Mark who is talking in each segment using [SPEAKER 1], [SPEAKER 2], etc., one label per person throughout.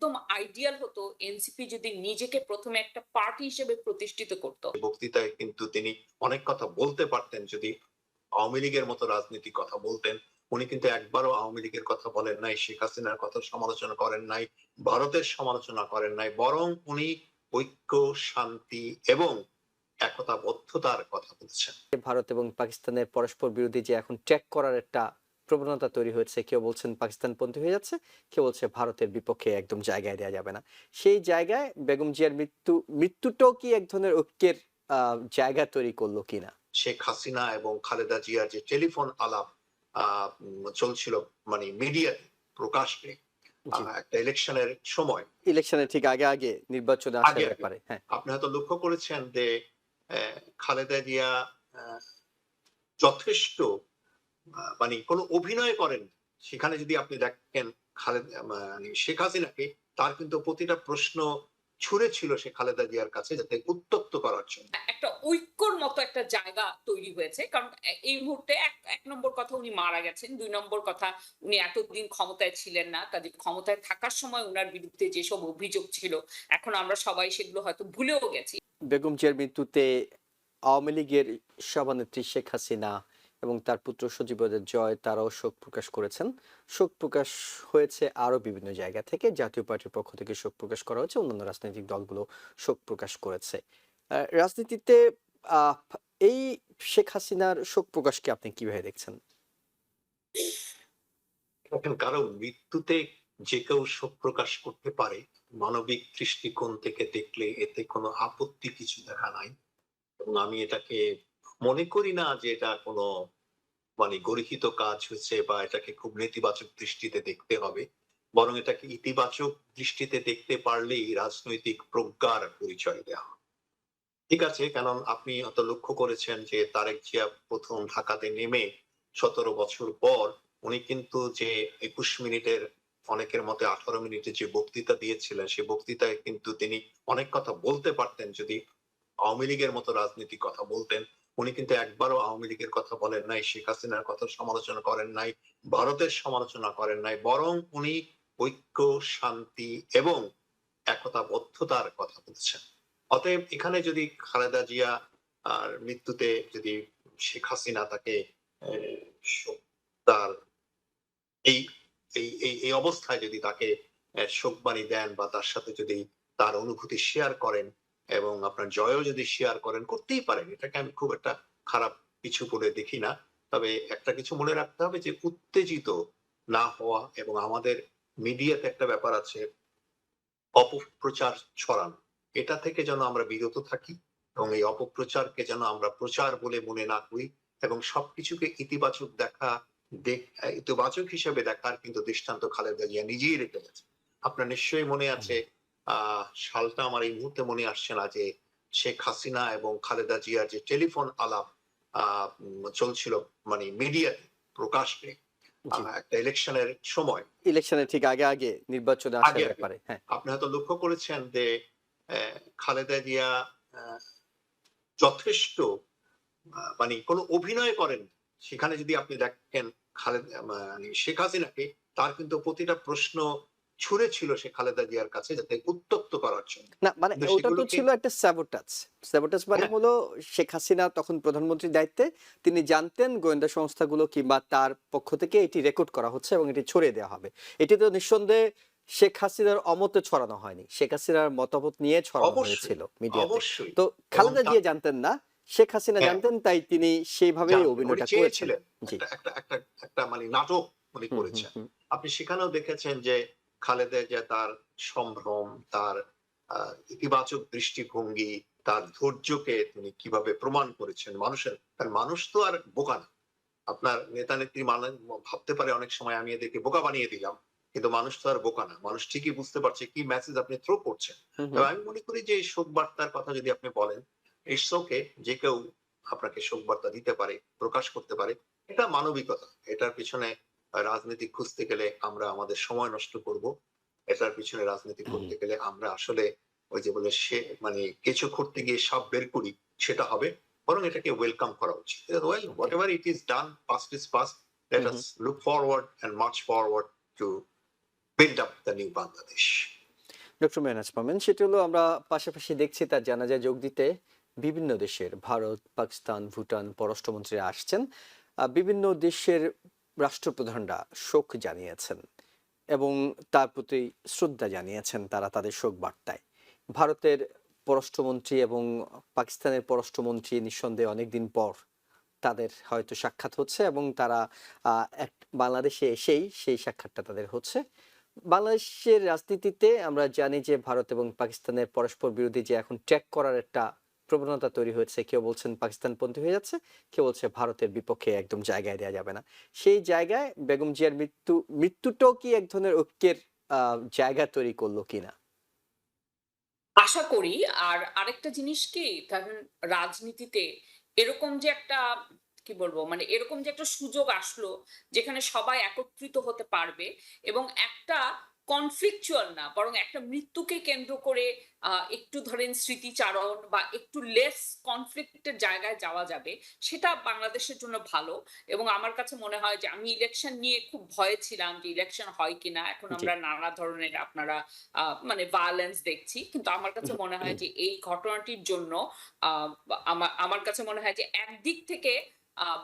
[SPEAKER 1] একদম আইডিয়াল হতো এনসিপি যদি নিজেকে প্রথমে একটা পার্টি হিসেবে প্রতিষ্ঠিত করত।
[SPEAKER 2] বক্তৃতায় কিন্তু তিনি অনেক কথা বলতে পারতেন যদি আওয়ামী লীগের মতো রাজনীতির কথা বলতেন। উনি কিন্তু একবারও আওয়ামী লীগের কথা বলেন নাই, শেখ হাসিনার কথা সমালোচনা করেন নাই, ভারতের সমালোচনা করেন নাই। বরং উনি ঐক্য, শান্তি এবং একতাবদ্ধতার কথা বলছেন।
[SPEAKER 3] ভারত এবং পাকিস্তানের পরস্পর বিরোধী যে এখন ট্র্যাক করার একটা প্রবণতা তৈরি হয়েছে, কেউ বলছেন পাকিস্তানপন্থী হয়ে যাচ্ছে, কেউ বলছে ভারতের বিপক্ষে একদম জায়গায় দেওয়া যাবে না। সেই জায়গায় বেগম জিয়ার মৃত্যুটাও কি এক ধরনের ঐক্যের জায়গা তৈরি করলো কিনা?
[SPEAKER 2] শেখ হাসিনা এবং খালেদা জিয়ার যে টেলিফোন আলাপ চলছিল, মানে মিডিয়াতে প্রকাশ্যে
[SPEAKER 3] জি,
[SPEAKER 2] একটা ইলেকশনের সময়,
[SPEAKER 3] ইলেকশনের ঠিক আগে আগে নির্বাচনে আসার
[SPEAKER 2] আগে আগে
[SPEAKER 3] ব্যাপারে। হ্যাঁ,
[SPEAKER 2] আপনি হয়তো লক্ষ্য করেছেন যে খালেদা জিয়া যথেষ্ট মানে কোনো অভিনয় করেন। সেখানে যদি আপনি দেখেন মানে শেখ হাসিনাকে, তার কিন্তু প্রতিটা প্রশ্ন ছুড়ে ছিল সে খালেদা জিয়ার কাছে যাতে উত্তপ্ত করার জন্য।
[SPEAKER 1] একটা ঐক্যর মতো একটা জায়গা তৈরি হয়েছে। কারণ এই মুহূর্তে এক নম্বর কথা উনি মারা গেছেন। ২ নম্বর কথা উনি এতদিন ক্ষমতায় ছিলেন না। কাজেই ক্ষমতায় থাকার সময় উনার বিরুদ্ধে যেসব অভিযোগ ছিল, এখন আমরা সবাই সেগুলো হয়তো ভুলেও গেছি।
[SPEAKER 3] বেগম জিয়ার মৃত্যুতে আওয়ামী লীগের সভানেত্রী শেখ হাসিনা এবং তার পুত্র সজীবদের জয় তারাও শোক প্রকাশ করেছেন। শোক প্রকাশ হয়েছে আরো বিভিন্ন জায়গা থেকে, জাতীয় পার্টির পক্ষ থেকে শোক প্রকাশ করা হয়েছে, অন্যান্য রাজনৈতিক দলগুলো শোক প্রকাশ করেছে। রাজনীতিতে আহ, এই শেখ হাসিনার শোক প্রকাশকে আপনি কিভাবে দেখছেন?
[SPEAKER 2] দেখেন, কারো মৃত্যুতে যে কেউ শোক প্রকাশ করতে পারে। মানবিক দৃষ্টিকোণ থেকে দেখলে এতে কোনো আপত্তি কিছু দেখা নাই, এবং আমি এটাকে মনে করি না যে এটা কোনো মানে গর্হিত কাজ হয়েছে বা এটাকে খুব নেতিবাচক দৃষ্টিতে দেখতে হবে। বরং এটাকে ইতিবাচক দৃষ্টিতে দেখতে পারলেই রাজনৈতিক প্রজ্ঞার পরিচয় দেওয়া। ঠিক আছে, কারণ আপনি হয়তো লক্ষ্য করেছেন যে তারেক জিয়া প্রথম ঢাকাতে নেমে ১৭ বছর পর উনি কিন্তু যে ২১ মিনিটের, অনেকের মতে ১৮ মিনিটের যে বক্তৃতা দিয়েছিলেন, সে বক্তৃতায় কিন্তু তিনি অনেক কথা বলতে পারতেন যদি আওয়ামী লীগের মতো রাজনীতির কথা বলতেন। উনি কিন্তু একবারও আওয়ামী লীগের কথা বলেন নাই, শেখ হাসিনার কথা সমালোচনা করেন নাই, ভারতের সমালোচনা করেন নাই। বরং উনি ঐক্য, শান্তি এবং একতাবদ্ধতার কথা বলছেন। অতএব এখানে যদি খালেদা জিয়া আর মৃত্যুতে যদি শেখ হাসিনা তাকে তার এই এই অবস্থায় যদি তাকে শোকবাণী দেন বা তার সাথে যদি তার অনুভূতি শেয়ার করেন এবং আপনার জয়ও যদি শেয়ার করেন, করতেই পারেন। এটাকে আমি খুব একটা খারাপ কিছু বলে দেখি না। তবে একটা কিছু মনে রাখতে হবে যে উত্তেজিত না হওয়া, এবং আমাদের মিডিয়াতে একটা ব্যাপার আছে অপপ্রচার ছড়ানো। এটা থেকে যেন আমরা বিরত থাকি এবং এই অপপ্রচারকে যেন আমরা প্রচার বলে মনে না করি, এবং সবকিছুকে ইতিবাচক ইতিবাচক হিসেবে দেখার কিন্তু দৃষ্টান্ত খালেদা জিয়া নিজেই রেখে গেছে। আপনার নিশ্চয়ই মনে আছে, সালটা আমার এই মুহূর্তে মনে আসছে না, যে শেখ হাসিনা এবং খালেদা জিয়ার যে টেলিফোন আলাপ চলছিল, মানে মিডিয়াতে প্রকাশ্যে
[SPEAKER 3] জি,
[SPEAKER 2] একটা ইলেকশনের সময়,
[SPEAKER 3] ইলেকশনের ঠিক আগে আগে নির্বাচনে আসার
[SPEAKER 2] আগে আগে
[SPEAKER 3] ব্যাপারে। হ্যাঁ,
[SPEAKER 2] আপনি হয়তো লক্ষ্য করেছেন যে খালেদা জিয়া যথেষ্ট মানে কোনো অভিনয় করেন। সেখানে যদি আপনি দেখেন মানে শেখ হাসিনাকে, তার কিন্তু প্রতিটা প্রশ্ন ছুড়ে ছিল সে খালেদা জিয়ার কাছে যাতে উত্তপ্ত করার জন্য।
[SPEAKER 3] না মানে
[SPEAKER 2] কিন্তু
[SPEAKER 3] ওটা তো
[SPEAKER 2] সেগুলোকে
[SPEAKER 3] ছিল একটা স্যাবোটাজ। স্যাবোটাজ মানে
[SPEAKER 2] হ্যাঁ,
[SPEAKER 3] হলো শেখ হাসিনা তখন প্রধানমন্ত্রীর দায়িত্বে, তিনি জানতেন গোয়েন্দা সংস্থাগুলো কিংবা তার পক্ষ থেকে এটি রেকর্ড করা হচ্ছে এবং এটি ছড়িয়ে দেওয়া হবে। এটি তো নিঃসন্দেহে শেখ হাসিনার অমতে ছড়ানো হয়নি, শেখ হাসিনার মতামত নিয়ে ছড়ানো
[SPEAKER 2] অবশ্যই,
[SPEAKER 3] হয়েছিল মিডিয়াতে।
[SPEAKER 2] অবশ্যই।
[SPEAKER 3] তো
[SPEAKER 2] এবং
[SPEAKER 3] খালেদা জিয়া জানতেন না, শেখ হাসিনা
[SPEAKER 2] হ্যাঁ,
[SPEAKER 3] জানতেন, তাই তিনি সেইভাবেই
[SPEAKER 2] জানতেন। উনি
[SPEAKER 3] অভিনয়টা করেছেন।
[SPEAKER 2] চেয়েছিলেন
[SPEAKER 3] জি,
[SPEAKER 2] একটা একটা একটা একটা মানে নাটক উনি
[SPEAKER 3] হুম হুম
[SPEAKER 2] করেছেন।
[SPEAKER 3] হুম,
[SPEAKER 2] আপনি সেখানেও দেখেছেন যে খালেদা জিয়া তার সম্ভ্রম, তার ইতিবাচক দৃষ্টিভঙ্গি, তার ধৈর্যকে তিনি কিভাবে প্রমাণ করেছেন মানুষের। কারণ মানুষ তো আর বোকা না। আপনার নেতা-নেত্রী ভাবতে পারে অনেক সময় আমি এদেরকে বোকা বানিয়ে দিলাম। কিন্তু মানুষ তো আর বোকা না। মানুষ ঠিকই বুঝতে পারছে কি মেসেজ আপনি থ্রো করছেন।
[SPEAKER 3] হুম
[SPEAKER 2] তবে
[SPEAKER 3] হুম,
[SPEAKER 2] আমি মনে করি যে এই শোক বার্তার কথা যদি আপনি বলেন, ইটস ওকে, যে কেউ আপনাকে শোক বার্তা দিতে পারে, প্রকাশ করতে পারে। এটা মানবিকতা। এটার পিছনে রাজনীতি খুঁজতে গেলে আমরা আমাদের সময় নষ্ট করব। এটার পিছনে রাজনীতি
[SPEAKER 3] হুম,
[SPEAKER 2] করতে গেলে আমরা আসলে ওই যে বলে সে মানে কেঁচো খুঁড়তে গিয়ে সাপ বের করি, সেটা হবে। বরং এটাকে ওয়েলকাম করা উচিত। Well,
[SPEAKER 3] okay,
[SPEAKER 2] whatever it is done, past is past. Let
[SPEAKER 3] hmm
[SPEAKER 2] us
[SPEAKER 3] hmm.
[SPEAKER 2] Look forward and march forward to build up the new Bangladesh.
[SPEAKER 3] Doctor Mehnaz পাবেন, সেটা হলো আমরা পাশাপাশি দেখছি তার জানাজায় যোগ দিতে বিভিন্ন দেশের ভারত, পাকিস্তান, ভুটান পররাষ্ট্রমন্ত্রীরা আসছেন। বিভিন্ন দেশের রাষ্ট্রপ্রধানরা শোক জানিয়েছেন এবং তার প্রতি শ্রদ্ধা জানিয়েছেন তারা তাদের শোক বার্তায়। ভারতের পররাষ্ট্রমন্ত্রী এবং পাকিস্তানের পররাষ্ট্রমন্ত্রী নিঃসন্দেহে অনেকদিন পর তাদের হয়তো সাক্ষাৎ হচ্ছে এবং তারা বাংলাদেশে এসেই সেই সাক্ষাৎটা তাদের হচ্ছে। বাংলাদেশের রাজনীতিতে আমরা জানি যে ভারত এবং পাকিস্তানের পরস্পর বিরোধী যে এখন ট্র্যাক করার একটা প্রবণতা তৈরি হয়েছে, কেউ বলছেন পাকিস্তানপন্থী হয়ে যাচ্ছে, কেউ বলছে ভারতের বিপক্ষে একদম জায়গায় দেওয়া যাবে না। সেই জায়গায় বেগম জিয়ার মৃত্যুটাও কি এক ধরনের ঐক্যের জায়গা তৈরি করলো কিনা?
[SPEAKER 1] আশা করি। আর আরেকটা জিনিস কি, ধরেন রাজনীতিতে এরকম যে একটা, কি বলবো, মানে এরকম যে একটা সুযোগ আসলো যেখানে সবাই একত্রিত হতে পারবে এবং একটা কনফ্লিকচুয়াল না, বরং একটা মৃত্যুকে কেন্দ্র করে একটু ধরেন স্মৃতিচারণ বা একটু লেস কনফ্লিক্টের জায়গায় যাওয়া যাবে, সেটা বাংলাদেশের জন্য ভালো। এবং আমার কাছে মনে হয় যে আমি ইলেকশন নিয়ে খুব ভয়ে ছিলাম যে ইলেকশন হয় কিনা। এখন
[SPEAKER 3] জি।
[SPEAKER 1] আমরা নানা ধরনের আপনারা মানে ভায়োলেন্স দেখছি। কিন্তু আমার কাছে মনে হয় যে এই ঘটনাটির জন্য আ আমার কাছে মনে হয় যে একদিক থেকে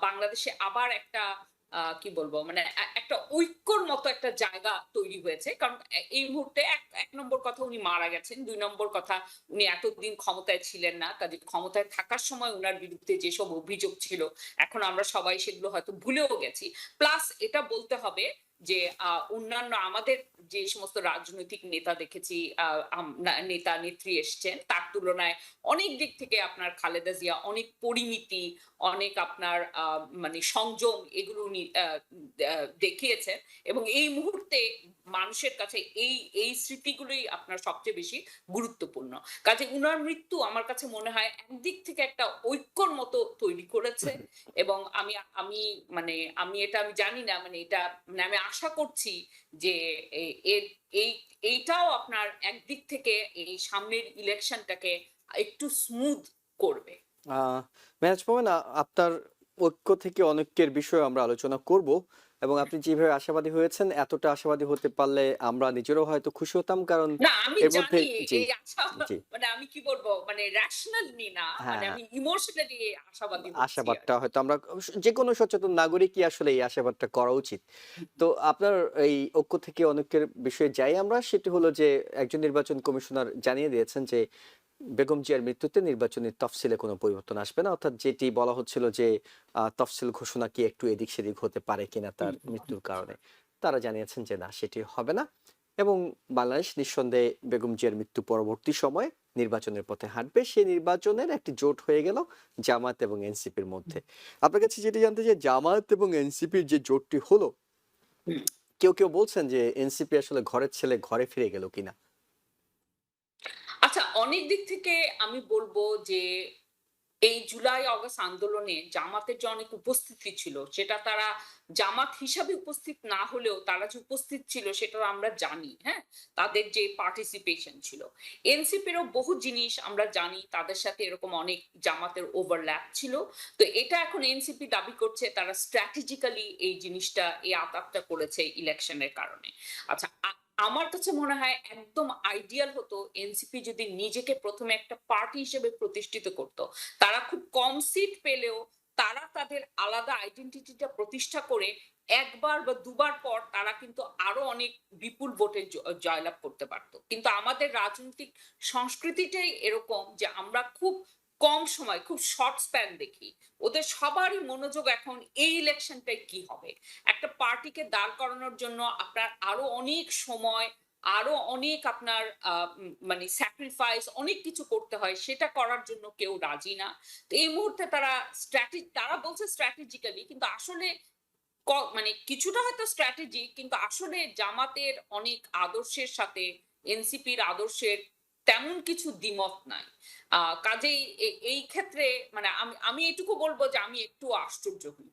[SPEAKER 1] বাংলাদেশে আবার একটা কি বলবো, মানে একটা ঐক্যর মতো একটা জায়গা তৈরি হয়েছে। কারণ এই মুহূর্তে এক নম্বর কথা উনি মারা গেছেন। ২ নম্বর কথা, উনি এতদিন ক্ষমতায় ছিলেন না। কাজেই ক্ষমতায় থাকার সময় উনার বিরুদ্ধে যেসব অভিযোগ ছিল, এখন আমরা সবাই সেগুলো হয়তো ভুলেও গেছি। প্লাস এটা বলতে হবে যে অন্যান্য আমাদের যে সমস্ত রাজনৈতিক নেতা দেখেছি, নেতা নেত্রী এসছেন, তার তুলনায় অনেক দিক থেকে আপনার খালেদা জিয়া অনেক পরিমিতি, অনেক আপনার মানে সংযম, এগুলো উনি দেখিয়েছেন। এবং এই মুহূর্তে মানুষের কাছে এই স্মৃতিগুলোই আপনার সবচেয়ে বেশি গুরুত্বপূর্ণ। কাজে উনার মৃত্যু আমার কাছে মনে হয় একদিক থেকে একটা ঐক্যর মতো তৈরি করেছে। এবং আমি আমি মানে আমি জানি না, মানে এটা, মানে আমি আশা করছি যে এ এর এই এইটাও আপনার একদিক থেকে এই সামনের ইলেকশনটাকে একটু স্মুথ করবে।
[SPEAKER 3] আহ মেহরাজ মোমেন, আপনার ঐক্য থেকে অনৈক্যের বিষয়ে আমরা আলোচনা করব এবং আপনি যেভাবে আশাবাদী হয়েছেন এতটা আশাবাদী হতে পারলে আমরা নিজেরাও হয়তো খুশি হতাম, কারণ
[SPEAKER 1] না, আমি
[SPEAKER 3] এর মধ্যে
[SPEAKER 1] জানি
[SPEAKER 3] জি
[SPEAKER 1] এই আশা,
[SPEAKER 3] জি
[SPEAKER 1] মানে আমি কি বলবো, মানে রেশনালি না, মানে
[SPEAKER 3] হ্যাঁ,
[SPEAKER 1] আমি ইমোশনালি আশাবাদী হচ্ছি
[SPEAKER 3] আশাবাদটা
[SPEAKER 1] আরকি।
[SPEAKER 3] হয়তো আমরা যে কোনো সচেতন নাগরিকই আসলে এই আশাবাদটা করা উচিত। তো আপনার এই ঐক্য থেকে অনৈক্যের বিষয়ে যাই আমরা, সেটি হলো যে একজন নির্বাচন কমিশনার জানিয়ে দিয়েছেন যে বেগম জিয়ার মৃত্যুতে নির্বাচনের তফসিলে কোনো পরিবর্তন আসবে না, অর্থাৎ যেটি বলা হচ্ছিল যে তফসিল ঘোষণা কি একটু এদিক সেদিক হতে পারে কিনা তার মৃত্যুর কারণে, তারা জানিয়েছেন যে না, সেটি হবে না এবং বাংলাদেশ নিঃসন্দেহে বেগম জিয়ার মৃত্যু পরবর্তী সময়ে নির্বাচনের পথে হাঁটবে। সেই নির্বাচনের একটি জোট হয়ে গেল জামাত এবং এনসিপির মধ্যে। আপনার কাছে যেটি জানতে চাই, জামাত এবং এনসিপির যে জোটটি হলো,
[SPEAKER 1] হুম।
[SPEAKER 3] কেউ কেউ বলছেন যে এনসিপি আসলে ঘরের ছেলে ঘরে ফিরে গেল কিনা।
[SPEAKER 1] আচ্ছা, অনেক দিক থেকে আমি বলবো যে এই জুলাই অগাস্ট আন্দোলনে জামাতের যে অনেক উপস্থিতি ছিল, সেটা তারা জামাত হিসাবে উপস্থিত না হলেও তারা যে উপস্থিত ছিল সেটা আমরা জানি, হ্যাঁ? তাদের যে পার্টিসিপেশন ছিল। এনসিপিরও বহু জিনিস আমরা জানি, তাদের সাথে এরকম অনেক জামাতের ওভারল্যাপ ছিল। তো এটা এখন এনসিপি দাবি করছে তারা স্ট্র্যাটেজিক্যালি এই জিনিসটা, এই আতাতটা করেছে ইলেকশনের কারণে। আচ্ছা, আমার কাছে মনে হয় একদম আইডিয়াল হতো এনসিপি যদি নিজেকে প্রথমে একটা পার্টি হিসেবে প্রতিষ্ঠিত করত। তারা খুব কম সিট পেলেও তারা তাদের আলাদা আইডেন্টিটিটা প্রতিষ্ঠা করে একবার বা দুবার পর তারা কিন্তু আরো অনেক বিপুল ভোটে জয়লাভ করতে পারত। কিন্তু আমাদের রাজনৈতিক সংস্কৃতিটাই এরকম যে আমরা খুব কম সময়, খুব শর্ট স্প্যান দেখি। ওদের সবারই মনোযোগ এখন এই ইলেকশনটায় কি হবে। একটা পার্টিকে দাঁড় করানোর জন্য আপনার আরো অনেক সময়, আরো অনেক আপনার মানে স্যাক্রিফাইস, অনেক কিছু করতে হয়। সেটা করার জন্য কেউ রাজি না। তো এই মুহূর্তে তারা বলছে স্ট্র্যাটেজিক্যালি, কিন্তু আসলে মানে কিছুটা হয়তো স্ট্র্যাটেজি, কিন্তু আসলে জামাতের অনেক আদর্শের সাথে এনসিপির আদর্শের তেমন কিছু দ্বিমত নাই। কাজেই এই ক্ষেত্রে মানে আমি আমি এটুকু বলব যে আমি একটু আশ্চর্য হই।